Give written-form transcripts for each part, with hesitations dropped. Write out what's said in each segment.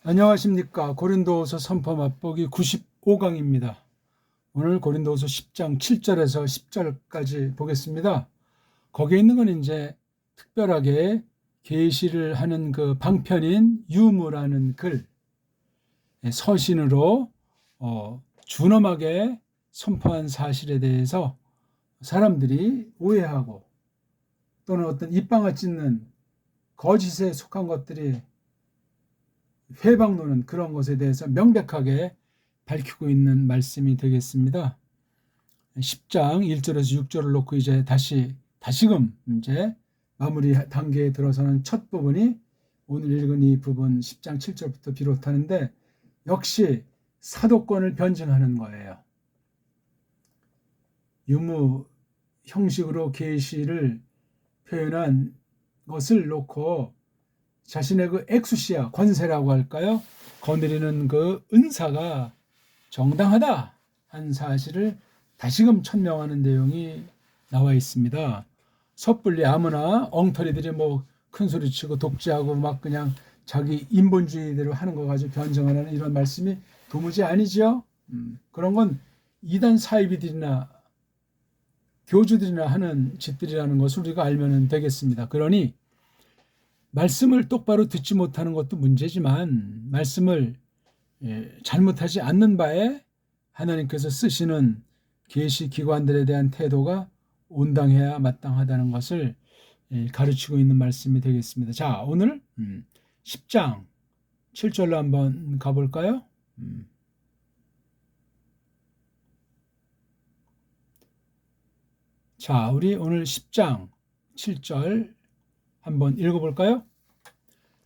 안녕하십니까. 고린도후서 선포 맛보기 95강입니다. 오늘 고린도후서 10장 7절에서 10절까지 보겠습니다. 거기에 있는 건 이제 특별하게 계시를 하는 그 방편인 유무라는 글, 서신으로 준엄하게 선포한 사실에 대해서 사람들이 오해하고 또는 어떤 입방아 찢는 거짓에 속한 것들이 회방노는 그런 것에 대해서 명백하게 밝히고 있는 말씀이 되겠습니다. 10장 1절에서 6절을 놓고 이제 다시금 이제 마무리 단계에 들어서는 첫 부분이 오늘 읽은 이 부분 10장 7절부터 비롯하는데 역시 사도권을 변증하는 거예요. 유무 형식으로 계시를 표현한 것을 놓고 자신의 그 엑수시아, 권세라고 할까요? 거느리는 그 은사가 정당하다 한 사실을 다시금 천명하는 내용이 나와 있습니다. 섣불리 아무나 엉터리들이 뭐 큰소리치고 독재하고 막 그냥 자기 인본주의대로 하는 거 가지고 변증하는 이런 말씀이 도무지 아니죠. 그런 건 이단 사이비들이나 교주들이나 하는 짓들이라는 것을 우리가 알면 되겠습니다. 그러니 말씀을 똑바로 듣지 못하는 것도 문제지만 말씀을 잘못하지 않는 바에 하나님께서 쓰시는 계시 기관들에 대한 태도가 온당해야 마땅하다는 것을 가르치고 있는 말씀이 되겠습니다. 자, 오늘 10장 7절로 한번 가볼까요? 자, 우리 오늘 10장 7절 한번 읽어볼까요?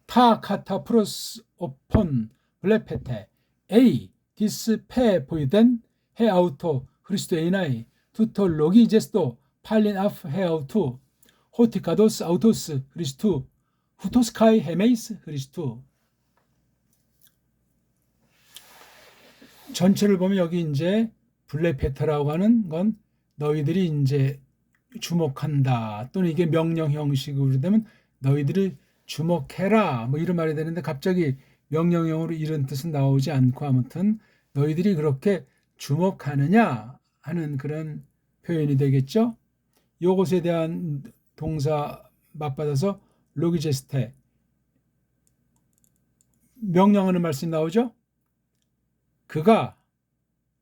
타 카타 프로스 오폰 블레페테 에이 디스 페 보이덴 헤아우토 크리스토에이나이 투토 로기 제스토 팔린 아프 헤아우토 호티카도스 아우토스 크리스투 후토스카이 헤메이스 크리스투. 전체를 보면 여기 이제 블레페테라고 하는 건 너희들이 이제 주목한다 또는 이게 명령 형식으로 되면 너희들이 주목해라 뭐 이런 말이 되는데 갑자기 명령형으로 이런 뜻은 나오지 않고 아무튼 너희들이 그렇게 주목하느냐 하는 그런 표현이 되겠죠. 요것에 대한 동사 맞받아서 로기제스테 명령하는 말씀이 나오죠. 그가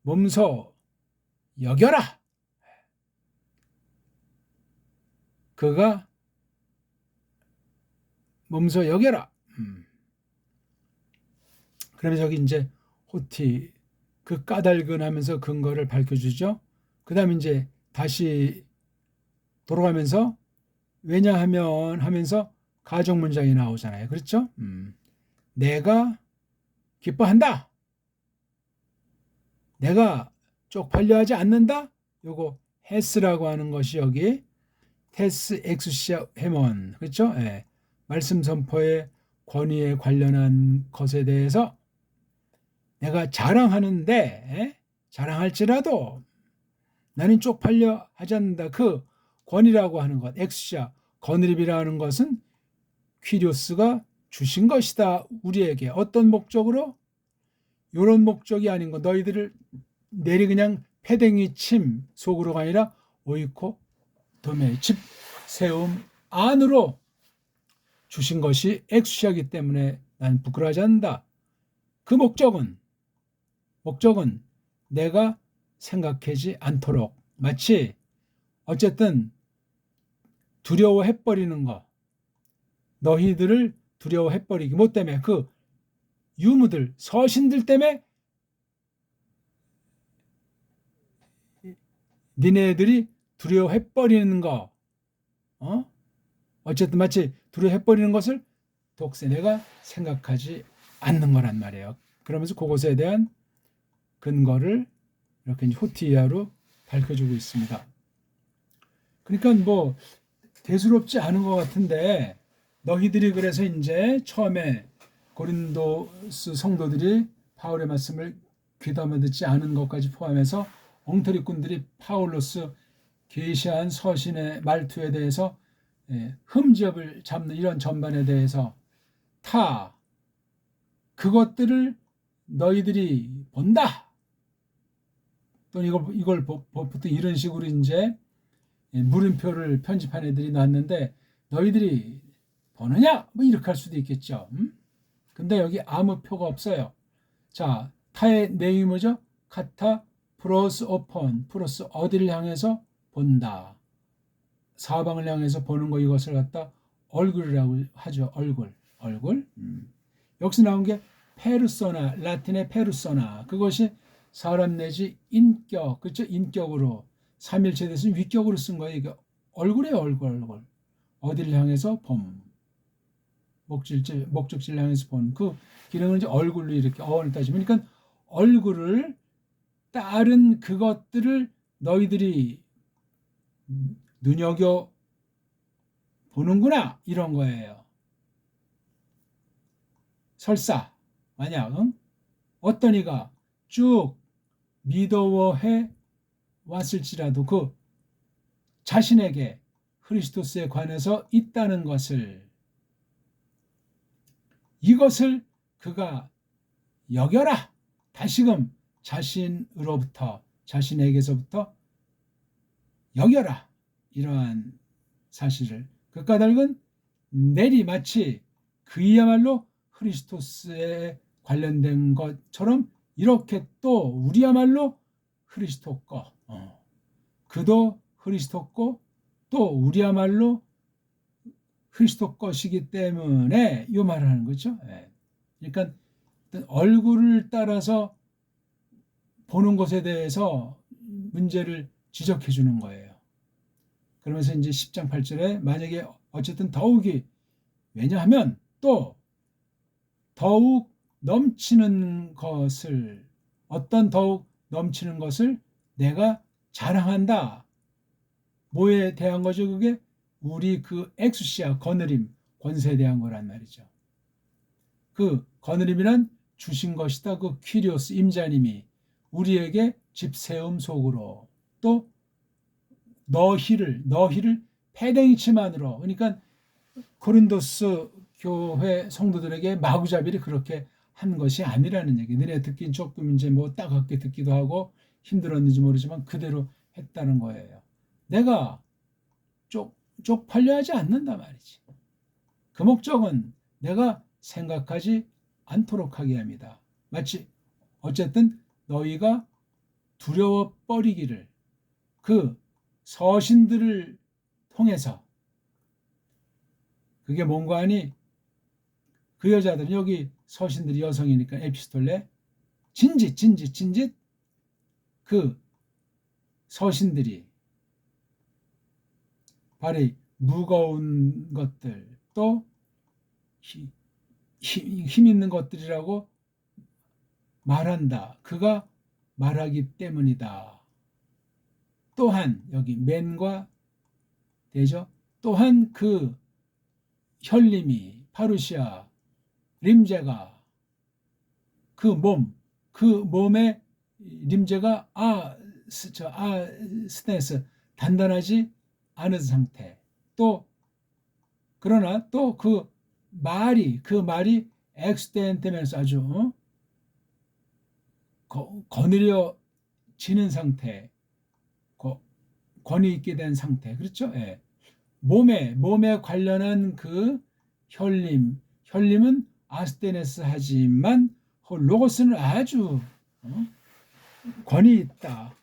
몸소 여겨라. 그가 몸소 여겨라. 그러면서 여기 이제 호티 그 까닭은 하면서 근거를 밝혀주죠. 그 다음에 이제 다시 돌아가면서 왜냐하면 하면서 가정 문장이 나오잖아요. 그렇죠? 내가 기뻐한다. 내가 쪽팔려 하지 않는다. 요거 헤스라고 하는 것이 여기 테스 엑수시아 헤먼 그렇죠? 예. 말씀 선포의 권위에 관련한 것에 대해서 내가 자랑하는데 자랑할지라도 나는 쪽팔려 하지 않는다. 그 권위라고 하는 것 엑수시아 거느림이라는 것은 퀴리오스가 주신 것이다. 우리에게 어떤 목적으로? 이런 목적이 아닌 거 너희들을 내리 그냥 패댕이 침 속으로가 아니라 오이코 도매 집 세움 안으로 주신 것이 엑수시아이기 때문에 난 부끄러워하지 않는다. 그 목적은 내가 생각하지 않도록 마치 어쨌든 두려워해버리는 거 너희들을 두려워해버리기 뭐 때문에 그 유무들 서신들 때문에 니네들이 두려워해버리는 거 어쨌든 마치 두려워해버리는 것을 독세 내가 생각하지 않는 거란 말이에요. 그러면서 그것에 대한 근거를 이렇게 호티아로 밝혀주고 있습니다. 그러니까 뭐 대수롭지 않은 것 같은데 너희들이 그래서 이제 처음에 고린도스 성도들이 바울의 말씀을 귀담아 듣지 않은 것까지 포함해서 엉터리꾼들이 파울로스 계시한 서신의 말투에 대해서 흠집을 잡는 이런 전반에 대해서 그것들을 너희들이 본다. 또 이걸 보통 이런 식으로 이제 물음표를 편집한 애들이 놨는데 너희들이 보느냐? 뭐 이렇게 할 수도 있겠죠. 근데 여기 아무 표가 없어요. 자, 타의 내용이 뭐죠? 카타 플러스 오픈 플러스 어디를 향해서 본다. 사방을 향해서 보는 거 이것을 갖다 얼굴이라고 하죠. 얼굴. 여기서 나온 게 페르소나, 라틴의 페르소나. 그것이 사람 내지 인격, 그렇죠? 인격으로 삼일체 대신 위격으로 쓴 거예요. 이게 얼굴이에요, 얼굴. 어디를 향해서 봄. 목적지를 향해서 본. 그 기능은 이제 얼굴로 이렇게 어원을 따지면, 그러니까 얼굴을 따른 그것들을 너희들이 눈여겨 보는구나, 이런 거예요. 설사 만약 어떤 이가 쭉 믿어해 왔을지라도 그 자신에게 그리스도스에 관해서 있다는 것을, 이것을 그가 여겨라. 다시금 자신으로부터, 자신에게서부터 여겨라. 이러한 사실을 그 까닭은 내리마치 그야말로 그리스도스에 관련된 것처럼 이렇게 또 우리야말로 그리스도 거, 그도 그리스도 거, 또 우리야말로 그리스도 것이기 때문에 이 말을 하는 거죠. 그러니까 얼굴을 따라서 보는 것에 대해서 문제를 지적해 주는 거예요. 그러면서 이제 10장 8절에 만약에 어쨌든 더욱이, 왜냐하면 또 더욱 넘치는 것을, 어떤 더욱 넘치는 것을 내가 자랑한다. 뭐에 대한 거죠? 그게 우리 그 엑수시아, 거느림, 권세에 대한 거란 말이죠. 그 거느림이란 주신 것이다. 그 퀴리오스, 임자님이 우리에게 집 세움 속으로, 또 너희를 패댕이치만으로, 그러니까 고린도스 교회 성도들에게 마구잡이를 그렇게 한 것이 아니라는 얘기. 너네 듣긴 조금 이제 뭐 따갑게 듣기도 하고 힘들었는지 모르지만 그대로 했다는 거예요. 내가 쪽팔려 하지 않는다 말이지. 그 목적은 내가 생각하지 않도록 하게 합니다. 마치 어쨌든 너희가 두려워 버리기를, 그 서신들을 통해서, 그게 뭔가 하니 그 여자들은, 여기 서신들이 여성이니까 에피스톨레, 진짓 그 서신들이 바로 무거운 것들, 또 힘 있는 것들이라고 말한다. 그가 말하기 때문이다. 또한 여기 맨과 되죠. 또한 그 혈림이, 파루시아, 림제가, 그 몸의 림제가 스테스, 단단하지 않은 상태. 또 그러나 또 그 말이 엑스텐테면서 아주 거느려지는 상태, 권위 있게 된 상태. 그렇죠? 예. 몸에 관련한 그 혈림은 아스테네스 하지만 로고스는 아주 권위 있다,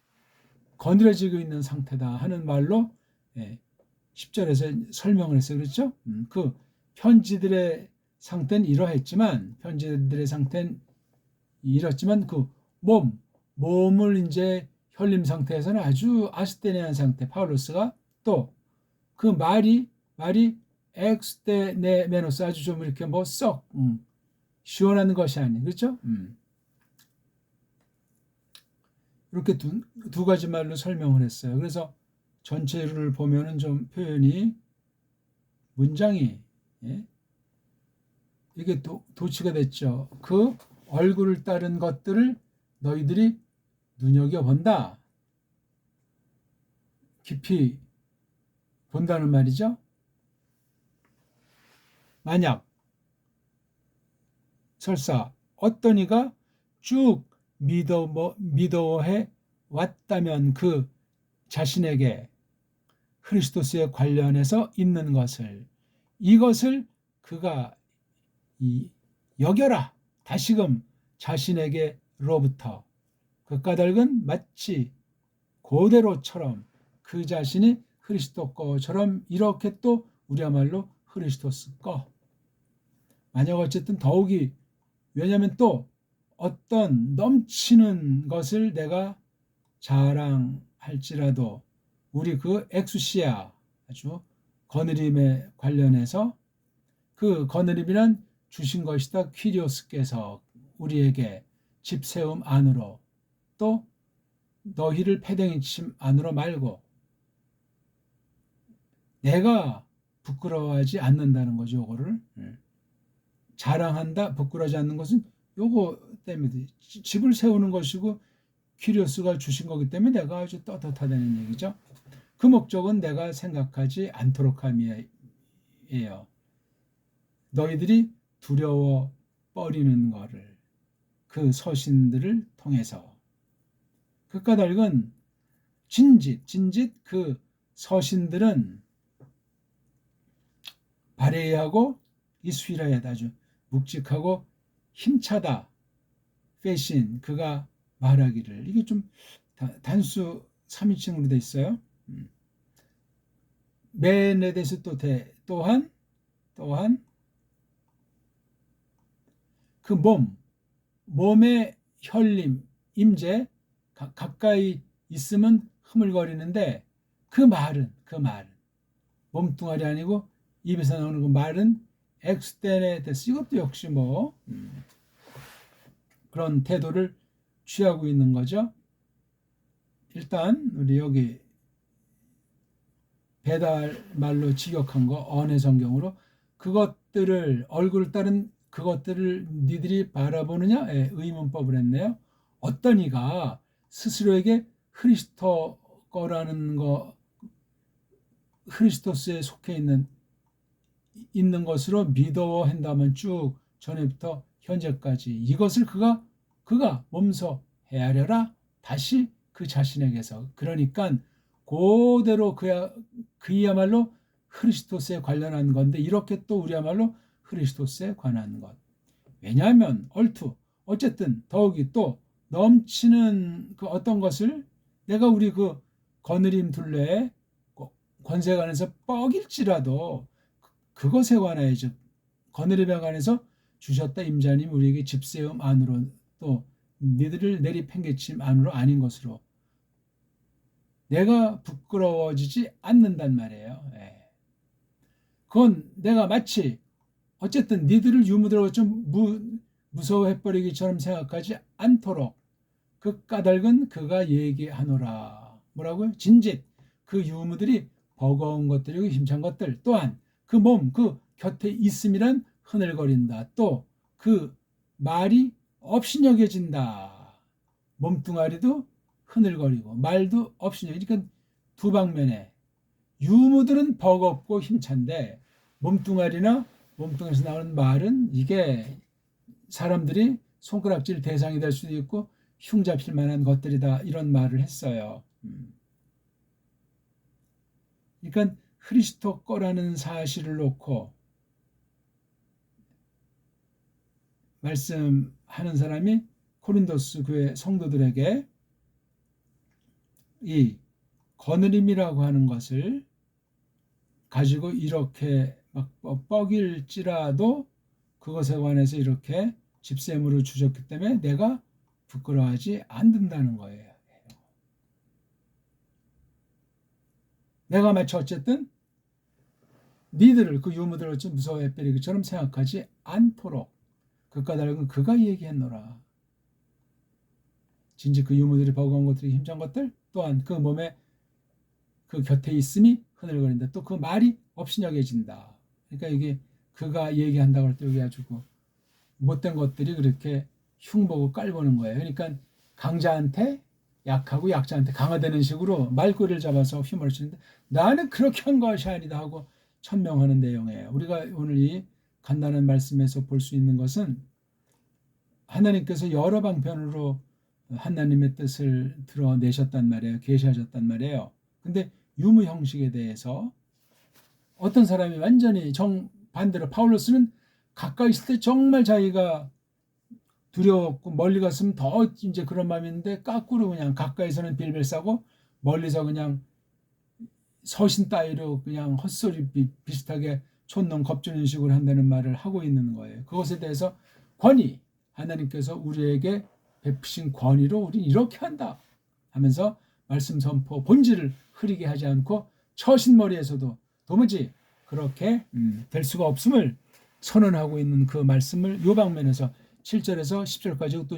거느려지고 있는 상태다 하는 말로 10절에서 설명을 했어요. 그렇죠? 그 편지들의 상태는 이러했지만, 그 몸을 이제 혈림 상태에서는 아주 아스테네한 상태, 파울로스가 또 그 말이 엑스테네메노스, 아주 좀 이렇게 뭐 썩 시원한 것이 아닌, 그렇죠? 이렇게 두 가지 말로 설명을 했어요. 그래서 전체를 보면은 좀 표현이, 문장이 이게 도치가 됐죠. 그 얼굴을 따른 것들을 너희들이 눈여겨본다. 깊이 본다는 말이죠. 만약 설사 어떤 이가 쭉 믿어해 왔다면 그 자신에게 크리스토스에 관련해서 있는 것을 이것을 그가 여겨라. 다시금 자신에게로부터 그 까닭은 마치 그대로처럼 그 자신이 그리스도 거처럼 이렇게 또 우리야말로 그리스도스 거. 만약 어쨌든 더욱이 왜냐하면 또 어떤 넘치는 것을 내가 자랑할지라도 우리 그 엑수시아 아주 거느림에 관련해서 그 거느림이란 주신 것이다. 퀴리오스께서 우리에게 집 세움 안으로 또 너희를 패덩이 침 안으로 말고 내가 부끄러워하지 않는다는 거죠. 요거를 자랑한다 부끄러워하지 않는 것은 요거 때문에 집을 세우는 것이고 퀴리오스가 주신 거기 때문에 내가 아주 떳떳하다는 얘기죠. 그 목적은 내가 생각하지 않도록 함이에요. 너희들이 두려워 뻐리는 거를 그 서신들을 통해서 그 까닭은 진짓 그 서신들은 바레이하고 이스라엘 아주 묵직하고 힘차다. 페신 그가 말하기를 이게 좀 단수 3인칭으로 돼 있어요. 맨에 대해서 또한 그 몸의 혈림 임재 가까이 있으면 흐물거리는데 그 말은 몸뚱아리 아니고 입에서 나오는 그 말은 엑스텐에 대해서 이것도 역시 뭐 그런 태도를 취하고 있는 거죠. 일단 우리 여기 배달 말로 직역한 거 언해 성경으로 그것들을 얼굴 따른 그것들을 니들이 바라보느냐 의문법을 했네요. 어떤 이가 스스로에게 크리스토 거라는 거 크리스토스에 속해 있는 것으로 믿어한다면 쭉 전에부터 현재까지 이것을 그가 몸소 헤아려라 다시 그 자신에게서 그러니까 그대로 그야말로 크리스토스에 관련한 건데 이렇게 또 우리야말로 크리스토스에 관한 것. 왜냐하면 어쨌든 더욱이 또 넘치는 그 어떤 것을 내가 우리 그 거느림 둘레에 권세가 안에서 뻐길지라도 그것에 관하여 즉 거느림에 관해서 주셨다 임자님 우리에게 집세움 안으로 또 니들을 내리팽개침 안으로 아닌 것으로 내가 부끄러워지지 않는단 말이에요. 그건 내가 마치 어쨌든 니들을 유무들하고 좀 무서워해버리기처럼 생각하지 않도록 그 까닭은 그가 얘기하노라. 뭐라고요? 진짓 그 유무들이 버거운 것들이고 힘찬 것들 또한 그 몸 그 곁에 있음이란 흐늘거린다. 또 그 말이 없이 여겨진다. 몸뚱아리도 흐늘거리고 말도 없이 여겨진다. 그러니까 두 방면에 유무들은 버겁고 힘찬데 몸뚱아리에서 나오는 말은 이게 사람들이 손가락질 대상이 될 수도 있고 흉잡힐 만한 것들이다. 이런 말을 했어요. 그러니까 크리스토 거라는 사실을 놓고 말씀하는 사람이 코린도스 교회 성도들에게 이 거느림이라고 하는 것을 가지고 이렇게 막 뻐길지라도 그것에 관해서 이렇게 집셈으로 주셨기 때문에 내가 부끄러워하지 않는다는 거예요. 내가 마치 어쨌든 니들을 그 유무들을 좀 무서워해 빼리기처럼 생각하지 않도록 그 까닭은 그가 얘기했노라. 진즉 그 유무들이 버거운 것들이 힘찬 것들 또한 그 몸에 그 곁에 있음이 흐늘거린다. 또 그 말이 없이 여겨진다. 그러니까 이게 그가 얘기한다고 할 때 여기 아주 못된 것들이 그렇게 흉보고 깔보는 거예요. 그러니까 강자한테 약하고 약자한테 강화되는 식으로 말꼬리를 잡아서 휘몰아치는데 나는 그렇게 한 것이 아니다 하고 천명하는 내용이에요. 우리가 오늘 이 간단한 말씀에서 볼 수 있는 것은 하나님께서 여러 방편으로 하나님의 뜻을 드러내셨단 말이에요. 계시하셨단 말이에요. 근데 유무 형식에 대해서 어떤 사람이 완전히 정반대로 바울로스는 가까이 있을 때 정말 자기가 두려웠고 멀리 갔으면 더 이제 그런 마음이 있는데 까꾸로 그냥 가까이서는 빌빌 싸고 멀리서 그냥 서신 따위로 그냥 헛소리 비슷하게 촌놈 겁주는 식으로 한다는 말을 하고 있는 거예요. 그것에 대해서 권위, 하나님께서 우리에게 베푸신 권위로 우리는 이렇게 한다 하면서 말씀 선포 본질을 흐리게 하지 않고 처신머리에서도 도무지 그렇게 될 수가 없음을 선언하고 있는 그 말씀을 요 방면에서 7절에서 10절까지 또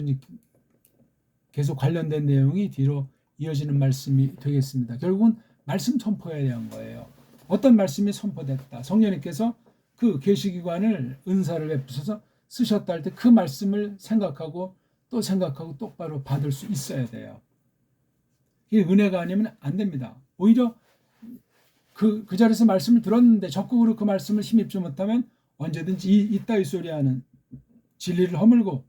계속 관련된 내용이 뒤로 이어지는 말씀이 되겠습니다. 결국은 말씀 선포에 대한 거예요. 어떤 말씀이 선포됐다. 성령님께서 그 계시기관을 은사를 베푸셔서 쓰셨다 할 때 그 말씀을 생각하고 또 생각하고 똑바로 받을 수 있어야 돼요. 이게 은혜가 아니면 안 됩니다. 오히려 그 자리에서 말씀을 들었는데 적극으로 그 말씀을 힘입지 못하면 언제든지 이따위 소리하는 진리를 허물고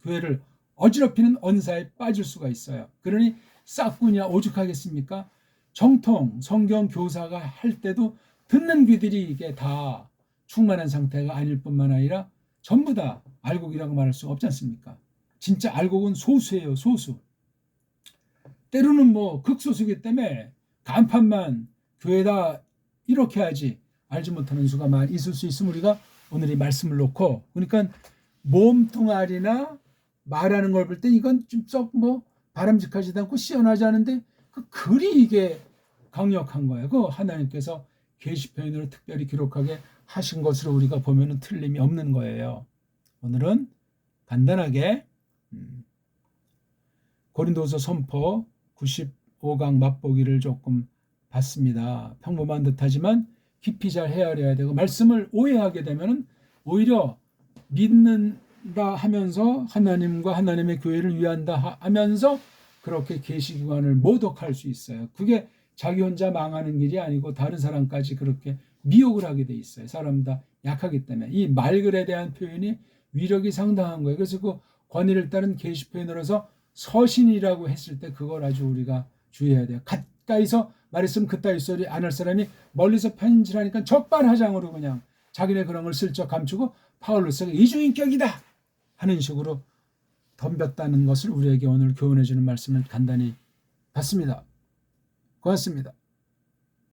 교회를 어지럽히는 언사에 빠질 수가 있어요. 그러니 싹군이야 오죽하겠습니까? 정통 성경 교사가 할 때도 듣는 귀들이 이게 다 충만한 상태가 아닐 뿐만 아니라 전부 다 알곡이라고 말할 수 없지 않습니까? 진짜 알곡은 소수예요. 소수. 때로는 뭐 극소수이기 때문에 간판만 교회다 이렇게 하지 알지 못하는 수가 많이 있을 수 있으면 우리가 오늘 이 말씀을 놓고 그러니까 몸뚱아리나 말하는 걸 볼 때 이건 좀 썩 뭐 바람직하지도 않고 시원하지 않은데 그 글이 이게 강력한 거예요. 그 하나님께서 계시편으로 특별히 기록하게 하신 것으로 우리가 보면은 틀림이 없는 거예요. 오늘은 간단하게 고린도서 선포 95강 맛보기를 조금 봤습니다. 평범한 듯하지만 깊이 잘 헤아려야 되고 말씀을 오해하게 되면 오히려 믿는다 하면서 하나님과 하나님의 교회를 위한다 하면서 그렇게 계시기관을 모독할 수 있어요. 그게 자기 혼자 망하는 길이 아니고 다른 사람까지 그렇게 미혹을 하게 돼 있어요. 사람 다 약하기 때문에 이 말글에 대한 표현이 위력이 상당한 거예요. 그래서 그 권위를 따른 계시 표현으로서 서신이라고 했을 때 그걸 아주 우리가 주의해야 돼요. 가까이서 말했으면 그따위 소리 안 할 사람이 멀리서 편지를 하니까 적반하장으로 그냥 자기네 그런 걸 슬쩍 감추고 파울로스가 이중인격이다 하는 식으로 덤볐다는 것을 우리에게 오늘 교훈해 주는 말씀을 간단히 봤습니다. 고맙습니다.